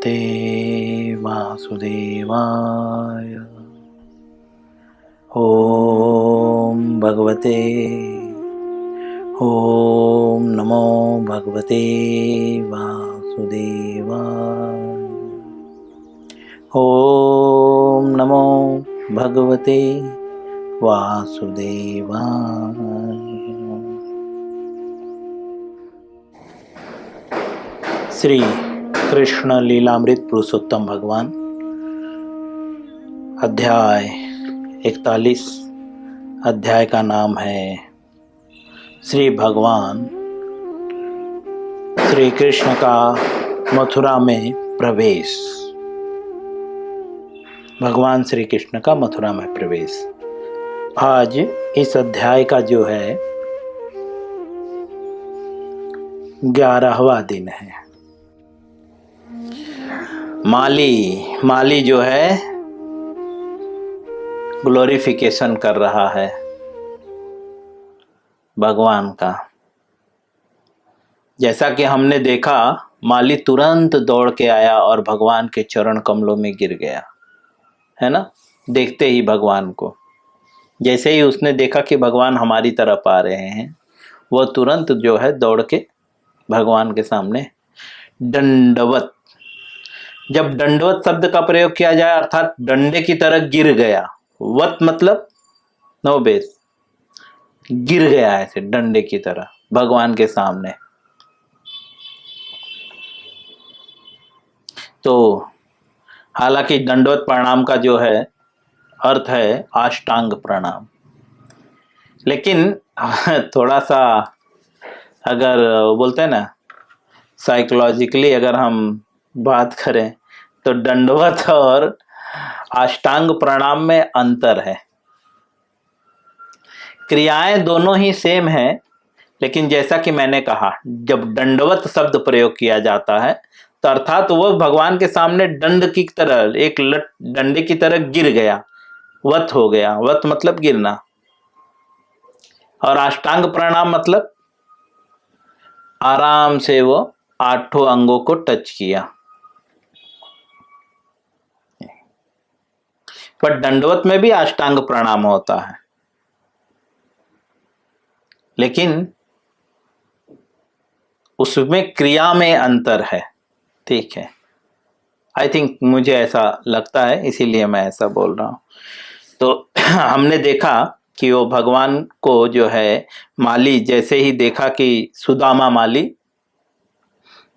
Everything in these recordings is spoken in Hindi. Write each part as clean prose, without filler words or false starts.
भगवते वासुदेवाय। ओम भगवते ओम नमो भगवते वासुदेवाय। ओम नमो भगवते वासुदेवाय। श्री कृष्ण लीलामृत पुरुषोत्तम भगवान अध्याय 41। अध्याय का नाम है श्री भगवान श्री कृष्ण का मथुरा में प्रवेश। भगवान श्री कृष्ण का मथुरा में प्रवेश। आज इस अध्याय का जो है 11वां दिन है। माली जो है ग्लोरिफिकेशन कर रहा है भगवान का। जैसा कि हमने देखा, माली तुरंत दौड़ के आया और भगवान के चरण कमलों में गिर गया, है ना। देखते ही भगवान को, जैसे ही उसने देखा कि भगवान हमारी तरफ आ रहे हैं, वह तुरंत जो है दौड़ के भगवान के सामने दंडवत। जब दंडवत शब्द का प्रयोग किया जाए अर्थात डंडे की तरह गिर गया। वत मतलब नो बेस, गिर गया ऐसे डंडे की तरह भगवान के सामने। तो हालांकि दंडवत प्रणाम का जो है अर्थ है अष्टांग प्रणाम, लेकिन थोड़ा सा अगर बोलते हैं ना साइकोलॉजिकली अगर हम बात करें तो दंडवत और अष्टांग प्रणाम में अंतर है। क्रियाएं दोनों ही सेम है, लेकिन जैसा कि मैंने कहा, जब दंडवत शब्द प्रयोग किया जाता है तो अर्थात वह भगवान के सामने दंड की तरह, एक डंडे की तरह गिर गया, वत हो गया। वत मतलब गिरना। और अष्टांग प्रणाम मतलब आराम से वो 8 अंगों को टच किया। पर दंडवत में भी अष्टांग प्रणाम होता है, लेकिन उसमें क्रिया में अंतर है। ठीक है, आई थिंक मुझे ऐसा लगता है, इसीलिए मैं ऐसा बोल रहा हूं। तो हमने देखा कि वो भगवान को जो है माली जैसे ही देखा कि सुदामा माली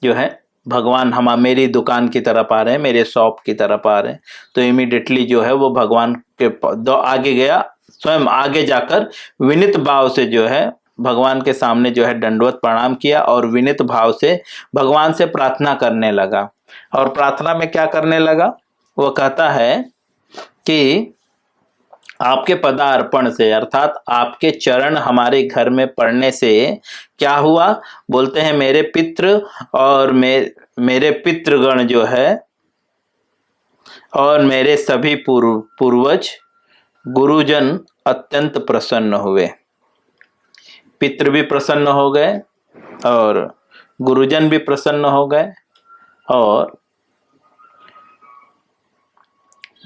जो है भगवान मेरी दुकान की तरफ आ रहे हैं, मेरे शॉप की तरफ आ रहे हैं, तो इमीडिएटली जो है वो भगवान के आगे गया। स्वयं आगे जाकर विनित भाव से जो है भगवान के सामने जो है दंडवत प्रणाम किया और विनित भाव से भगवान से प्रार्थना करने लगा। और प्रार्थना में क्या करने लगा? वो कहता है कि आपके पदार्पण से, अर्थात आपके चरण हमारे घर में पड़ने से क्या हुआ? बोलते हैं मेरे पितृ और मेरे पितृगण जो है और मेरे सभी पूर्वज गुरुजन अत्यंत प्रसन्न हुए। पितृ भी प्रसन्न हो गए और गुरुजन भी प्रसन्न हो गए, और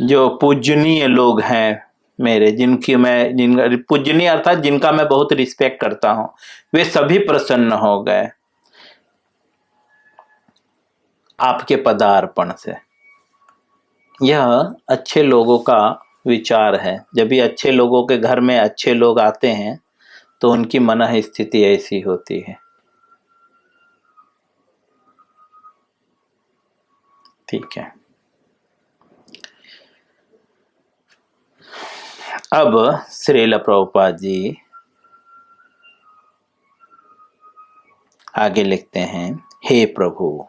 जो पूजनीय लोग हैं मेरे, जिनका पूजनीय अर्थात जिनका मैं बहुत रिस्पेक्ट करता हूं, वे सभी प्रसन्न हो गए आपके पदार्पण से। यह अच्छे लोगों का विचार है। जब भी अच्छे लोगों के घर में अच्छे लोग आते हैं तो उनकी मन स्थिति ऐसी होती है। ठीक है, अब श्रील प्रभुपाद जी आगे लिखते हैं, हे प्रभु,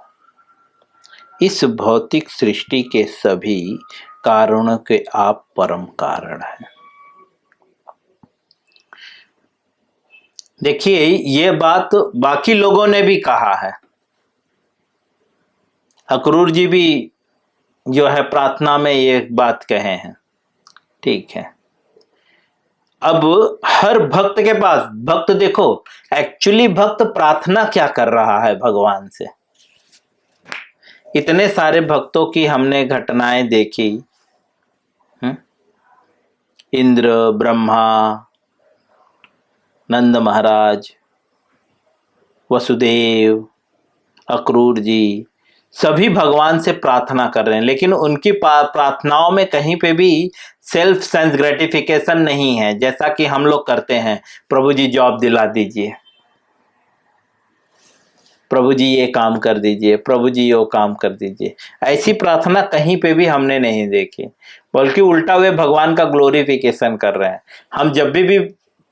इस भौतिक सृष्टि के सभी कारणों के आप परम कारण हैं। देखिए, ये बात बाकी लोगों ने भी कहा है। अक्रूर जी भी जो है प्रार्थना में ये बात कहे हैं। ठीक है, अब हर भक्त के पास, भक्त देखो एक्चुअली भक्त प्रार्थना क्या कर रहा है भगवान से, इतने सारे भक्तों की हमने घटनाएं देखी। इंद्र, ब्रह्मा, नंद महाराज, वसुदेव, अक्रूर जी, सभी भगवान से प्रार्थना कर रहे हैं, लेकिन उनकी प्रार्थनाओं में कहीं पे भी सेल्फ सेंस ग्रेटिफिकेशन नहीं है, जैसा कि हम लोग करते हैं। प्रभु जी जॉब दिला दीजिए, प्रभु जी ये काम कर दीजिए, प्रभु जी वो काम कर दीजिए। ऐसी प्रार्थना कहीं पे भी हमने नहीं देखी, बल्कि उल्टा वे भगवान का ग्लोरिफिकेशन कर रहे हैं। हम जब भी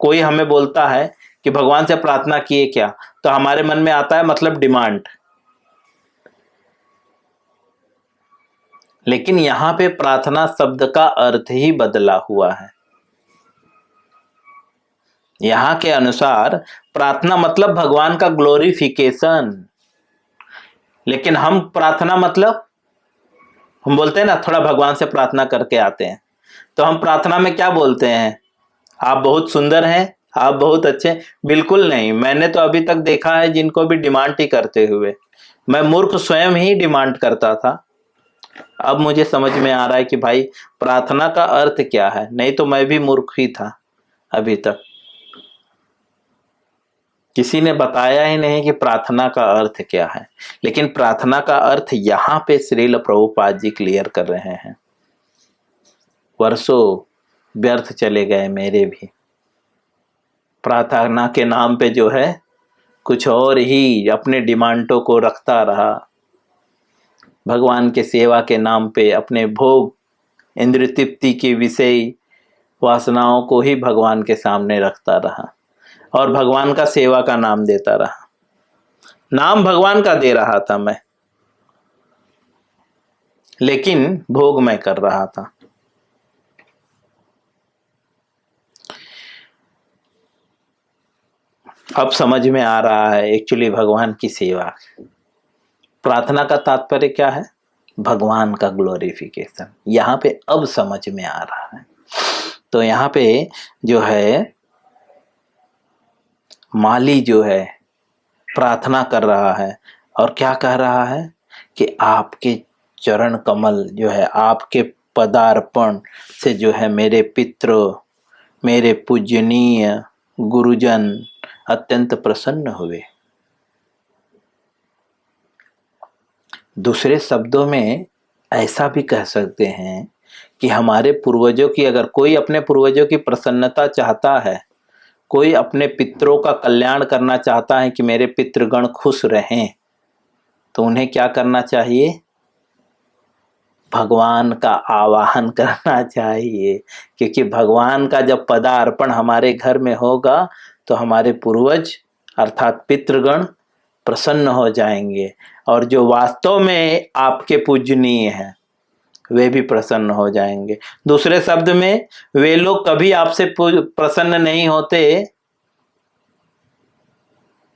कोई हमें बोलता है कि भगवान से प्रार्थना किए क्या, तो हमारे मन में आता है मतलब डिमांड। लेकिन यहां पे प्रार्थना शब्द का अर्थ ही बदला हुआ है। यहां के अनुसार प्रार्थना मतलब भगवान का ग्लोरिफिकेशन। लेकिन हम प्रार्थना मतलब, हम बोलते हैं ना थोड़ा भगवान से प्रार्थना करके आते हैं, तो हम प्रार्थना में क्या बोलते हैं? आप बहुत सुंदर हैं, आप बहुत अच्छे। बिल्कुल नहीं, मैंने तो अभी तक देखा है जिनको भी डिमांड ही करते हुए। मैं मूर्ख स्वयं ही डिमांड करता था। अब मुझे समझ में आ रहा है कि भाई प्रार्थना का अर्थ क्या है। नहीं तो मैं भी मूर्ख ही था अभी तक। किसी ने बताया ही नहीं कि प्रार्थना का अर्थ क्या है। लेकिन प्रार्थना का अर्थ यहां पे श्रील प्रभुपाद जी क्लियर कर रहे हैं। वर्षों व्यर्थ चले गए मेरे भी, प्रार्थना के नाम पे जो है कुछ और ही अपने डिमांडों को रखता रहा। भगवान के सेवा के नाम पे अपने भोग, इंद्र तृप्ति की विषय वासनाओं को ही भगवान के सामने रखता रहा, और भगवान का सेवा का नाम देता रहा। नाम भगवान का दे रहा था मैं, लेकिन भोग मैं कर रहा था। अब समझ में आ रहा है एक्चुअली भगवान की सेवा, प्रार्थना का तात्पर्य क्या है? भगवान का ग्लोरिफिकेशन। यहाँ पे अब समझ में आ रहा है। तो यहाँ पे जो है माली जो है प्रार्थना कर रहा है, और क्या कह रहा है कि आपके चरण कमल जो है, आपके पदार्पण से जो है मेरे पितृ, मेरे पूजनीय गुरुजन अत्यंत प्रसन्न हुए। दूसरे शब्दों में ऐसा भी कह सकते हैं कि हमारे पूर्वजों की, अगर कोई अपने पूर्वजों की प्रसन्नता चाहता है, कोई अपने पितरों का कल्याण करना चाहता है कि मेरे पितृगण खुश रहें, तो उन्हें क्या करना चाहिए? भगवान का आवाहन करना चाहिए। क्योंकि भगवान का जब पदार्पण हमारे घर में होगा तो हमारे पूर्वज अर्थात पितृगण प्रसन्न हो जाएंगे, और जो वास्तव में आपके पूजनीय हैं वे भी प्रसन्न हो जाएंगे। दूसरे शब्द में, वे लोग कभी आपसे प्रसन्न नहीं होते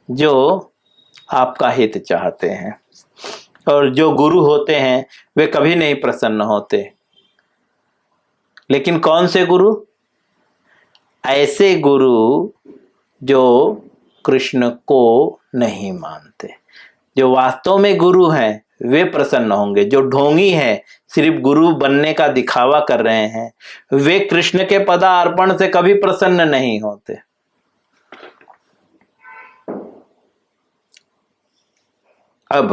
जो आपका हित चाहते हैं, और जो गुरु होते हैं वे कभी नहीं प्रसन्न होते। लेकिन कौन से गुरु? ऐसे गुरु जो कृष्ण को नहीं मानते। जो वास्तव में गुरु हैं वे प्रसन्न होंगे। जो ढोंगी हैं, सिर्फ गुरु बनने का दिखावा कर रहे हैं, वे कृष्ण के पदार्पण से कभी प्रसन्न नहीं होते। अब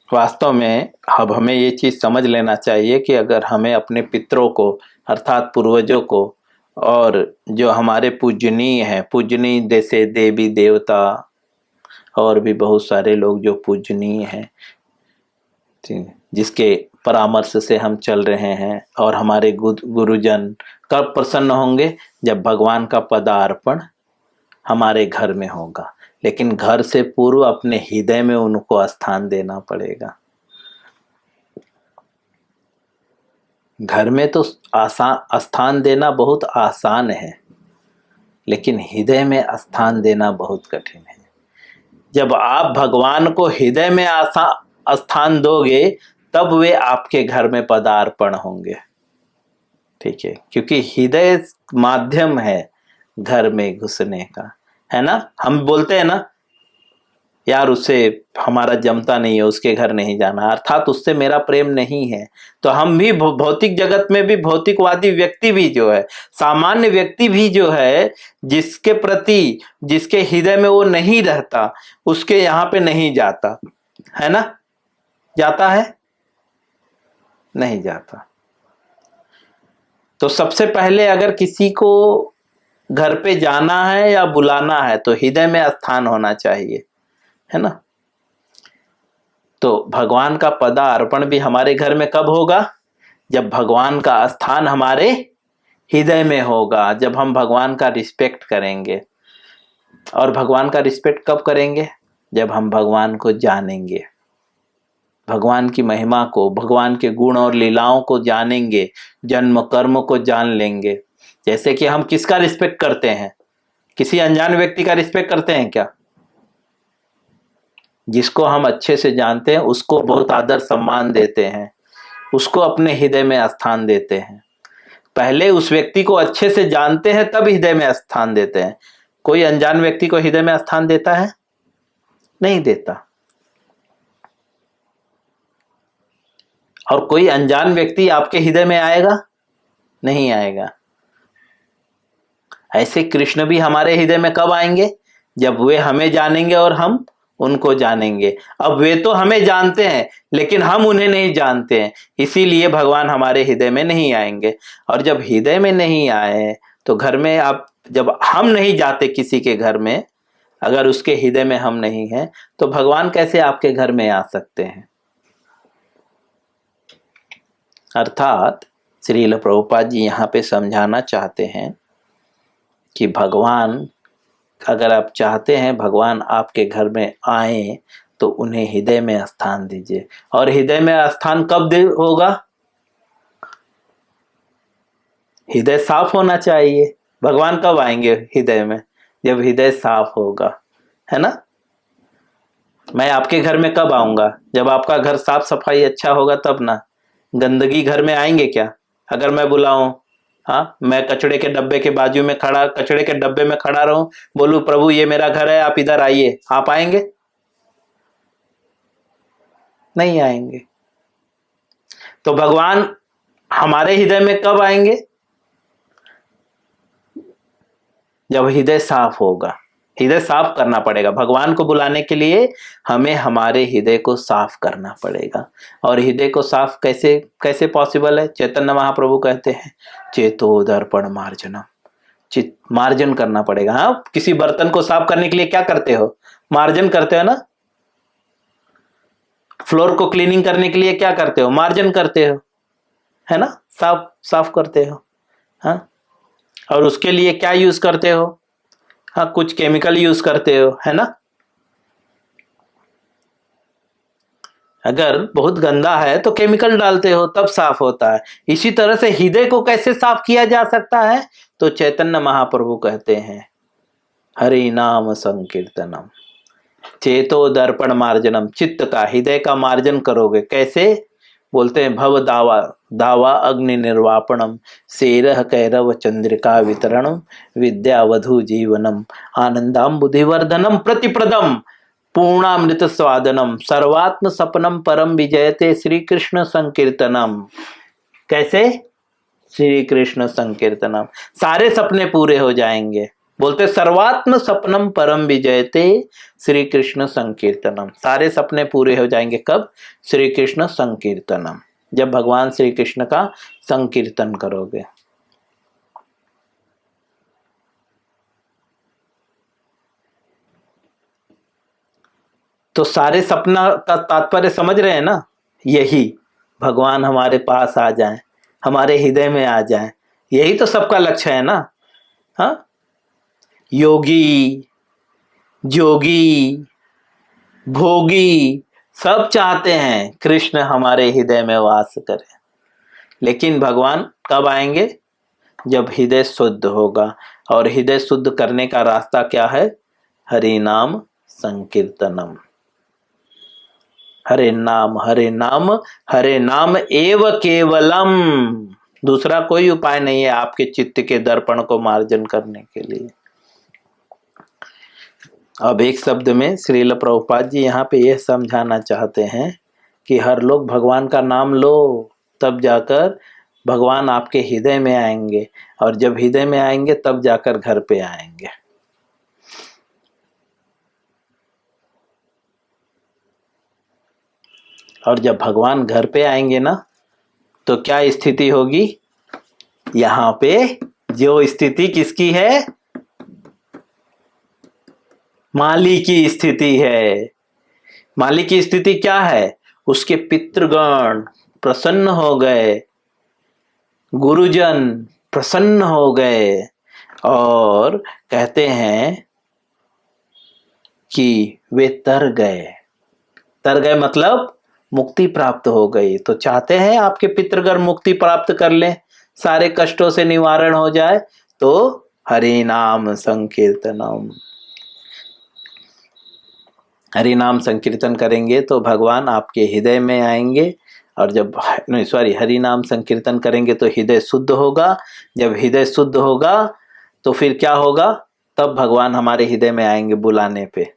वास्तव में अब हमें ये चीज समझ लेना चाहिए कि अगर हमें अपने पितरों को अर्थात पूर्वजों को, और जो हमारे पूजनीय हैं, पूजनीय जैसे देवी देवता और भी बहुत सारे लोग जो पूजनीय हैं, जिसके परामर्श से हम चल रहे हैं, और हमारे गुरुजन कब प्रसन्न होंगे? जब भगवान का पदार्पण हमारे घर में होगा। लेकिन घर से पूर्व अपने हृदय में उनको स्थान देना पड़ेगा। घर में तो आसान स्थान देना बहुत आसान है, लेकिन हृदय में स्थान देना बहुत कठिन है। जब आप भगवान को हृदय में स्थान दोगे तब वे आपके घर में पदार्पण होंगे। ठीक है, क्योंकि हृदय माध्यम है घर में घुसने का, है ना। हम बोलते हैं ना यार उससे हमारा जमता नहीं है, उसके घर नहीं जाना, अर्थात उससे मेरा प्रेम नहीं है। तो हम भी भौतिक जगत में भी भौतिकवादी व्यक्ति भी जो है, सामान्य व्यक्ति भी जो है, जिसके प्रति जिसके हृदय में वो नहीं रहता, उसके यहाँ पे नहीं जाता है ना? जाता है? नहीं जाता। तो सबसे पहले अगर किसी को घर पे जाना है या बुलाना है तो हृदय में स्थान होना चाहिए, है ना? तो भगवान का पदार्पण भी हमारे घर में कब होगा? जब भगवान का स्थान हमारे हृदय में होगा, जब हम भगवान का रिस्पेक्ट करेंगे। और भगवान का रिस्पेक्ट कब करेंगे? जब हम भगवान को जानेंगे, भगवान की महिमा को, भगवान के गुण और लीलाओं को जानेंगे, जन्म कर्म को जान लेंगे। जैसे कि हम किसका रिस्पेक्ट करते हैं? किसी अनजान व्यक्ति का रिस्पेक्ट करते हैं क्या? जिसको हम अच्छे से जानते हैं उसको बहुत आदर सम्मान देते हैं, उसको अपने हृदय में स्थान देते हैं। पहले उस व्यक्ति को अच्छे से जानते हैं तब हृदय में स्थान देते हैं। कोई अनजान व्यक्ति को हृदय में स्थान देता है? नहीं देता। और कोई अनजान व्यक्ति आपके हृदय में आएगा? नहीं आएगा। ऐसे कृष्ण भी हमारे हृदय में कब आएंगे? जब वे हमें जानेंगे और हम उनको जानेंगे। अब वे तो हमें जानते हैं लेकिन हम उन्हें नहीं जानते हैं, इसीलिए भगवान हमारे हृदय में नहीं आएंगे। और जब हृदय में नहीं आए तो घर में आप, जब हम नहीं जाते किसी के घर में, अगर उसके हृदय में हम नहीं हैं तो भगवान कैसे आपके घर में आ सकते हैं? अर्थात श्रील प्रभुपाद जी यहाँ पे समझाना चाहते हैं कि भगवान, अगर आप चाहते हैं भगवान आपके घर में आए तो उन्हें हृदय में स्थान दीजिए। और हृदय में स्थान कब होगा? हृदय साफ होना चाहिए। भगवान कब आएंगे हृदय में? जब हृदय साफ होगा, है ना? मैं आपके घर में कब आऊंगा? जब आपका घर साफ सफाई अच्छा होगा तब ना। गंदगी घर में आएंगे क्या? अगर मैं बुलाऊं, हाँ, मैं कचड़े के डब्बे के बाजू में खड़ा, कचड़े के डब्बे में खड़ा रहूं, बोलूं प्रभु ये मेरा घर है, आप इधर आइए, आप आएंगे? नहीं आएंगे। तो भगवान हमारे हृदय में कब आएंगे? जब हृदय साफ होगा। हृदय साफ करना पड़ेगा। भगवान को बुलाने के लिए हमें हमारे हृदय को साफ करना पड़ेगा। और हृदय को साफ कैसे कैसे पॉसिबल है? चैतन्य महाप्रभु कहते हैं चेतो दर्पण मार्जनम, चित मार्जन करना पड़ेगा। हाँ, किसी बर्तन को साफ करने के लिए क्या करते हो? मार्जन करते हो ना। फ्लोर को क्लीनिंग करने के लिए क्या करते हो? मार्जन करते हो, है ना? साफ साफ करते हो। हाँ, और उसके लिए क्या यूज करते हो? हाँ, कुछ केमिकल यूज करते हो, है ना? अगर बहुत गंदा है तो केमिकल डालते हो तब साफ होता है। इसी तरह से हृदय को कैसे साफ किया जा सकता है? तो चैतन्य महाप्रभु कहते हैं हरि नाम संकीर्तनम चेतो दर्पण मार्जनम। चित्त का, हृदय का मार्जन करोगे कैसे? बोलते हैं भव दावा दावा अग्नि निर्वापणम सेरह कैरव चंद्रिका वितरणम विद्यावधु जीवनम आनंदाम बुद्धिवर्धनम प्रतिप्रदम पूर्णामृत स्वादनम सर्वात्म सपनम परम विजयते श्री कृष्ण संकीर्तनम। कैसे? श्री कृष्ण संकीर्तनम, सारे सपने पूरे हो जाएंगे। बोलते सर्वात्म सपनम परम विजयते श्री कृष्ण संकीर्तनम, सारे सपने पूरे हो जाएंगे कब? श्री कृष्ण संकीर्तनम, जब भगवान श्री कृष्ण का संकीर्तन करोगे। तो सारे सपना का तात्पर्य समझ रहे हैं ना? यही, भगवान हमारे पास आ जाएं, हमारे हृदय में आ जाएं, यही तो सबका लक्ष्य है ना। हाँ, योगी जोगी भोगी सब चाहते हैं कृष्ण हमारे हृदय में वास करे। लेकिन भगवान कब आएंगे? जब हृदय शुद्ध होगा। और हृदय शुद्ध करने का रास्ता क्या है? हरि नाम संकीर्तनम। हरे नाम हरे नाम हरे नाम एव केवलम। दूसरा कोई उपाय नहीं है आपके चित्त के दर्पण को मार्जन करने के लिए। अब एक शब्द में श्रील प्रभुपाद जी यहाँ पे यह समझाना चाहते हैं कि हर लोग भगवान का नाम लो, तब जाकर भगवान आपके हृदय में आएंगे, और जब हृदय में आएंगे तब जाकर घर पे आएंगे। और जब भगवान घर पे आएंगे ना, तो क्या स्थिति होगी? यहाँ पे जो स्थिति किसकी है? माली की स्थिति है। माली की स्थिति क्या है? उसके पितृगण प्रसन्न हो गए, गुरुजन प्रसन्न हो गए, और कहते हैं कि वे तर गए। तर गए मतलब मुक्ति प्राप्त हो गई। तो चाहते हैं आपके पितृगण मुक्ति प्राप्त कर लें, सारे कष्टों से निवारण हो जाए, तो हरि नाम संकीर्तनम, हरि नाम संकीर्तन करेंगे तो भगवान आपके हृदय में आएंगे। और जब हरि नाम संकीर्तन करेंगे तो हृदय शुद्ध होगा। जब हृदय शुद्ध होगा तो फिर क्या होगा? तब भगवान हमारे हृदय में आएंगे बुलाने पे।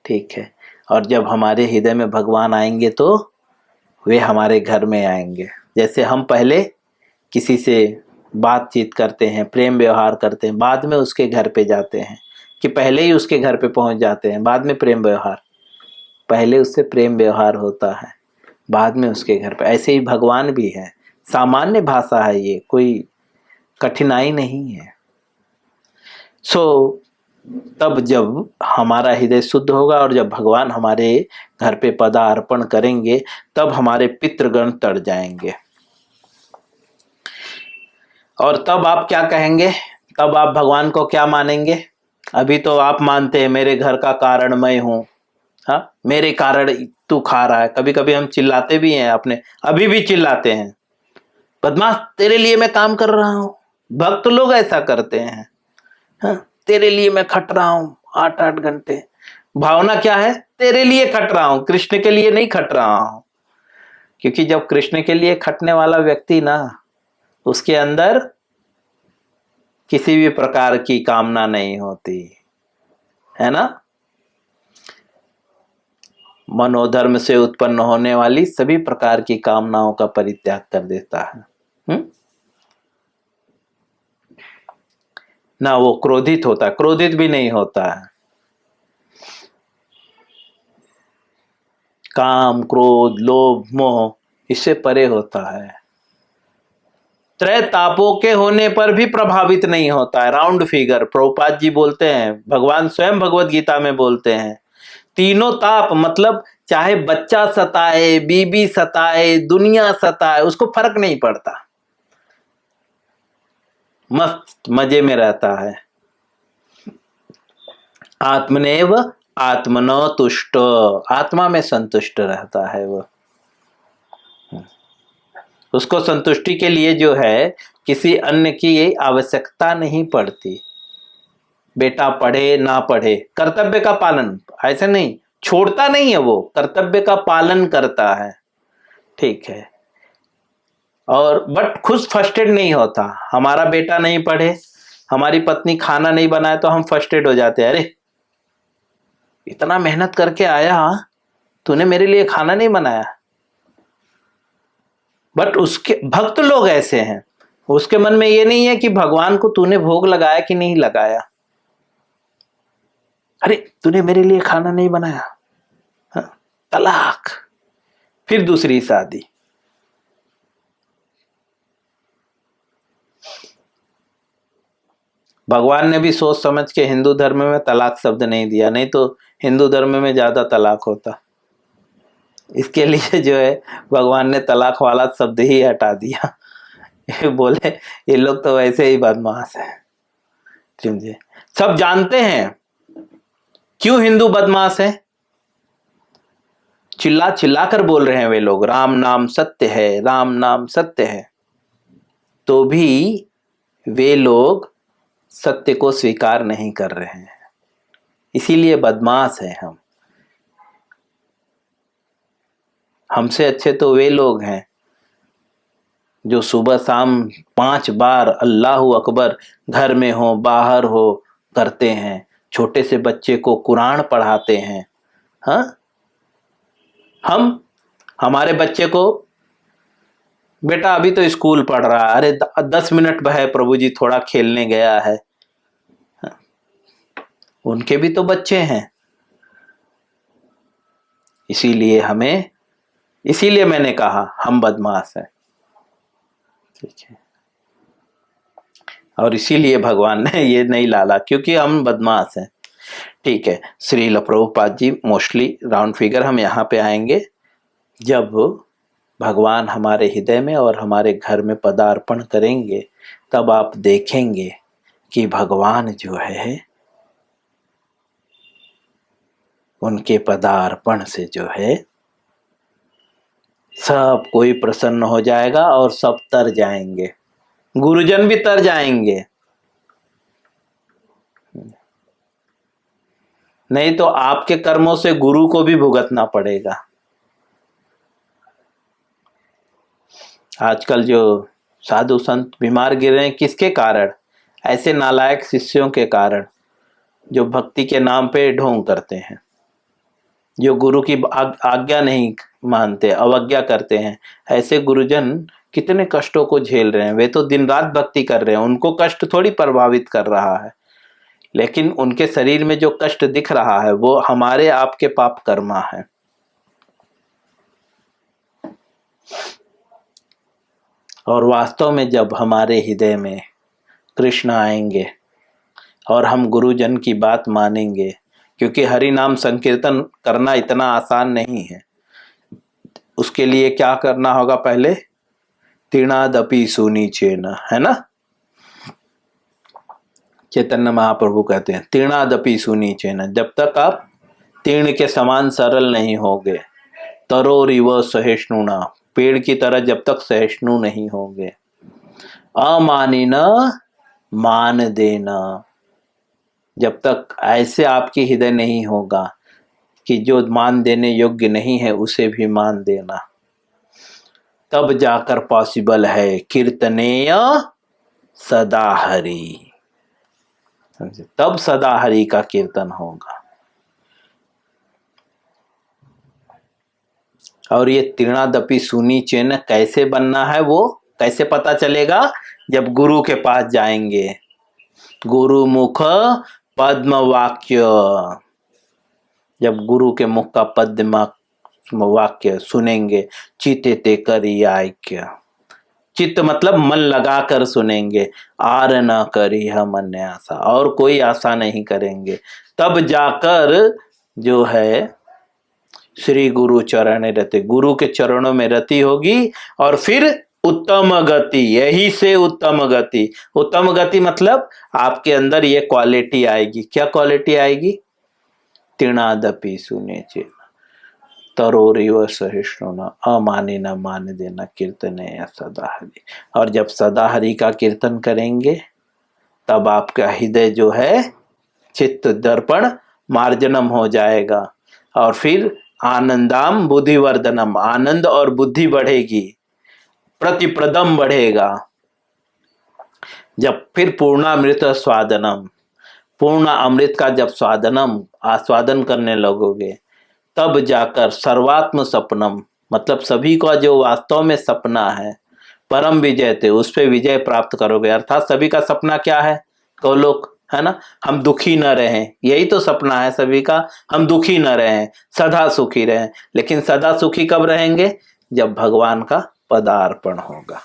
ठीक है। और जब हमारे हृदय में भगवान आएंगे तो वे हमारे घर में आएंगे। जैसे हम पहले किसी से बातचीत करते हैं, प्रेम व्यवहार करते हैं, बाद में उसके घर पे जाते हैं, कि पहले ही उसके घर पे पहुंच जाते हैं, बाद में प्रेम व्यवहार। पहले उससे प्रेम व्यवहार होता है, बाद में उसके घर पे। ऐसे ही भगवान भी है। सामान्य भाषा है ये, कोई कठिनाई नहीं है। तब जब हमारा हृदय शुद्ध होगा और जब भगवान हमारे घर पे पदार्पण करेंगे, तब हमारे पितृगण तर जाएंगे। और तब आप क्या कहेंगे? तब आप भगवान को क्या मानेंगे? अभी तो आप मानते हैं मेरे घर का कारण मैं हूं, हाँ, मेरे कारण तू खा रहा है। कभी कभी हम चिल्लाते भी हैं अपने, अभी भी चिल्लाते हैं, बदमाश तेरे लिए मैं काम कर रहा हूं। भक्त लोग ऐसा करते हैं, हाँ, तेरे लिए मैं खट रहा हूं 8-8 घंटे। भावना क्या है? तेरे लिए खट रहा हूं, कृष्ण के लिए नहीं खट रहा हूं। क्योंकि जब कृष्ण के लिए खटने वाला व्यक्ति ना, उसके अंदर किसी भी प्रकार की कामना नहीं होती है ना। मनोधर्म से उत्पन्न होने वाली सभी प्रकार की कामनाओं का परित्याग कर देता है। ना वो क्रोधित होता, क्रोधित भी नहीं होता है। काम, क्रोध, लोभ, मोह इससे परे होता है। त्रय तापों के होने पर भी प्रभावित नहीं होता है। राउंड फिगर प्रभुपाद जी बोलते हैं, भगवान स्वयं भगवत गीता में बोलते हैं, तीनों ताप मतलब चाहे बच्चा सताए, बीबी सताए, दुनिया सताए, उसको फर्क नहीं पड़ता, मस्त मजे में रहता है। आत्मनेव आत्मनो तुष्ट, आत्मा में संतुष्ट रहता है वो। उसको संतुष्टि के लिए जो है किसी अन्य की आवश्यकता नहीं पड़ती। बेटा पढ़े ना पढ़े, कर्तव्य का पालन, ऐसे नहीं छोड़ता नहीं है, वो कर्तव्य का पालन करता है। ठीक है। और बट खुद फर्स्टेड नहीं होता। हमारा बेटा नहीं पढ़े, हमारी पत्नी खाना नहीं बनाए तो हम फर्स्टेड हो जाते हैं, अरे इतना मेहनत करके आया, तूने मेरे लिए खाना नहीं बनाया। बट उसके भक्त लोग ऐसे हैं, उसके मन में ये नहीं है कि भगवान को तूने भोग लगाया कि नहीं लगाया, अरे तूने मेरे लिए खाना नहीं बनाया, हाँ, तलाक, फिर दूसरी शादी। भगवान ने भी सोच समझ के हिंदू धर्म में तलाक शब्द नहीं दिया, नहीं तो हिंदू धर्म में ज्यादा तलाक होता। इसके लिए जो है भगवान ने तलाक वाला शब्द ही हटा दिया। ये बोले ये लोग तो वैसे ही बदमाश है। समझे? सब जानते हैं क्यों हिंदू बदमाश है। चिल्ला चिल्ला कर बोल रहे हैं वे लोग, राम नाम सत्य है, राम नाम सत्य है, तो भी वे लोग सत्य को स्वीकार नहीं कर रहे हैं, इसीलिए बदमाश है हम। हमसे अच्छे तो वे लोग हैं जो सुबह शाम 5 बार अल्लाहू अकबर घर में हो बाहर हो करते हैं, छोटे से बच्चे को कुरान पढ़ाते हैं। हाँ, हम हमारे बच्चे को, बेटा अभी तो स्कूल पढ़ रहा है, अरे 10 मिनट है प्रभु जी, थोड़ा खेलने गया है। हाँ, उनके भी तो बच्चे हैं। इसीलिए मैंने कहा हम बदमाश हैं, ठीक है। और इसीलिए भगवान ने ये नहीं डाला, क्योंकि हम बदमाश हैं, ठीक है। Srila Prabhupada ji, mostly round figure हम यहाँ पे आएंगे जब भगवान हमारे हृदय में और हमारे घर में पदार्पण करेंगे, तब आप देखेंगे कि भगवान जो है उनके पदार्पण से जो है सब कोई प्रसन्न हो जाएगा और सब तर जाएंगे, गुरुजन भी तर जाएंगे। नहीं तो आपके कर्मों से गुरु को भी भुगतना पड़ेगा। आजकल जो साधु संत बीमार गिर रहे हैं, किसके कारण? ऐसे नालायक शिष्यों के कारण, जो भक्ति के नाम पे ढोंग करते हैं, जो गुरु की आज्ञा नहीं मानते, अवज्ञा करते हैं। ऐसे गुरुजन कितने कष्टों को झेल रहे हैं। वे तो दिन रात भक्ति कर रहे हैं, उनको कष्ट थोड़ी प्रभावित कर रहा है, लेकिन उनके शरीर में जो कष्ट दिख रहा है वो हमारे आपके पाप कर्मा है। और वास्तव में जब हमारे हृदय में कृष्ण आएंगे और हम गुरुजन की बात मानेंगे, क्योंकि हरि नाम संकीर्तन करना इतना आसान नहीं है। उसके लिए क्या करना होगा? पहले तीर्णादपि सुनीचेन, है ना। चैतन्य महाप्रभु कहते हैं तीर्णादपि सुनीचेन, जब तक आप तीर्ण के समान सरल नहीं होगे, तरोरिव सहिष्णुना, पेड़ की तरह जब तक सहिष्णु नहीं होगे, अमानिन मान देना, जब तक ऐसे आपकी हृदय नहीं होगा कि जो मान देने योग्य नहीं है उसे भी मान देना, तब जाकर पॉसिबल है कीर्तनेय सदा हरि। तब सदा हरि का कीर्तन होगा। और ये तीर्णादपि सुनीचेन कैसे बनना है, वो कैसे पता चलेगा? जब गुरु के पास जाएंगे। गुरु मुख पद्म वाक्य, जब गुरु के मुख का पद्म वाक्य सुनेंगे, चिते ते करी आज्ञा, चित्त मतलब मन लगा कर सुनेंगे, आर न करी हम अन्य आशा, और कोई आशा नहीं करेंगे, तब जाकर जो है श्री गुरु चरण रति, गुरु के चरणों में रति होगी। और फिर उत्तम गति, यही से उत्तम गति। उत्तम गति मतलब आपके अंदर ये क्वालिटी आएगी। क्या क्वालिटी आएगी? तीर्णादपि सुनीचेन तरोरिव सहिष्णुना अमानिन मान देना कीर्तने सदा हरि। और जब सदा हरि का कीर्तन करेंगे तब आपका हृदय जो है चित्त दर्पण मार्जनम हो जाएगा। और फिर आनंदाम बुद्धिवर्धनम, आनंद और बुद्धि बढ़ेगी, प्रतिप्रदम बढ़ेगा। जब फिर पूर्णामृत स्वादनम, पूर्ण अमृत का जब आस्वादन करने लगोगे, तब जाकर सर्वात्म सपनम, मतलब सभी का जो वास्तव में सपना है, परम विजय थे, उस पे विजय प्राप्त करोगे। अर्थात सभी का सपना क्या है? गोलोक, है ना। हम दुखी न रहें, यही तो सपना है सभी का। हम दुखी न रहें, सदा सुखी रहें। लेकिन सदा सुखी कब रहेंगे? जब भगवान का पदार्पण होगा,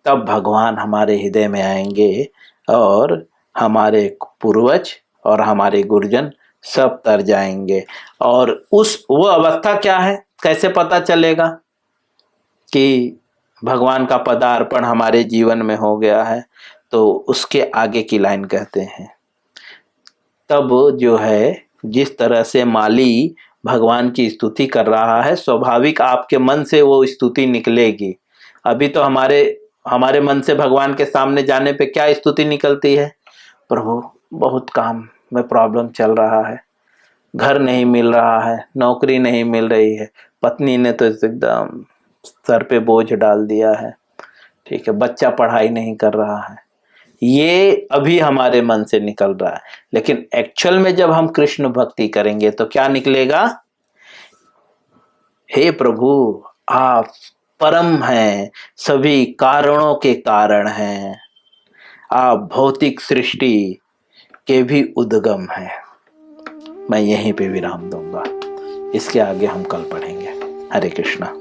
तब भगवान हमारे हृदय में आएंगे और हमारे पूर्वज और हमारे गुरुजन सब तर जाएंगे। और वो अवस्था क्या है, कैसे पता चलेगा कि भगवान का पदार्पण हमारे जीवन में हो गया है? तो उसके आगे की लाइन कहते हैं, तब जो है जिस तरह से माली भगवान की स्तुति कर रहा है, स्वाभाविक आपके मन से वो स्तुति निकलेगी। अभी तो हमारे मन से भगवान के सामने जाने पे क्या स्तुति निकलती है? प्रभु बहुत काम में प्रॉब्लम चल रहा है, घर नहीं मिल रहा है, नौकरी नहीं मिल रही है, पत्नी ने तो एकदम सर पे बोझ डाल दिया है, ठीक है, बच्चा पढ़ाई नहीं कर रहा है, ये अभी हमारे मन से निकल रहा है, लेकिन एक्चुअल में जब हम कृष्ण भक्ति करेंगे तो क्या निकलेगा? हे प्रभु, आप परम हैं, सभी कारणों के कारण हैं, आप भौतिक सृष्टि के भी उद्गम हैं। मैं यहीं पे विराम दूंगा, इसके आगे हम कल पढ़ेंगे। हरे कृष्णा।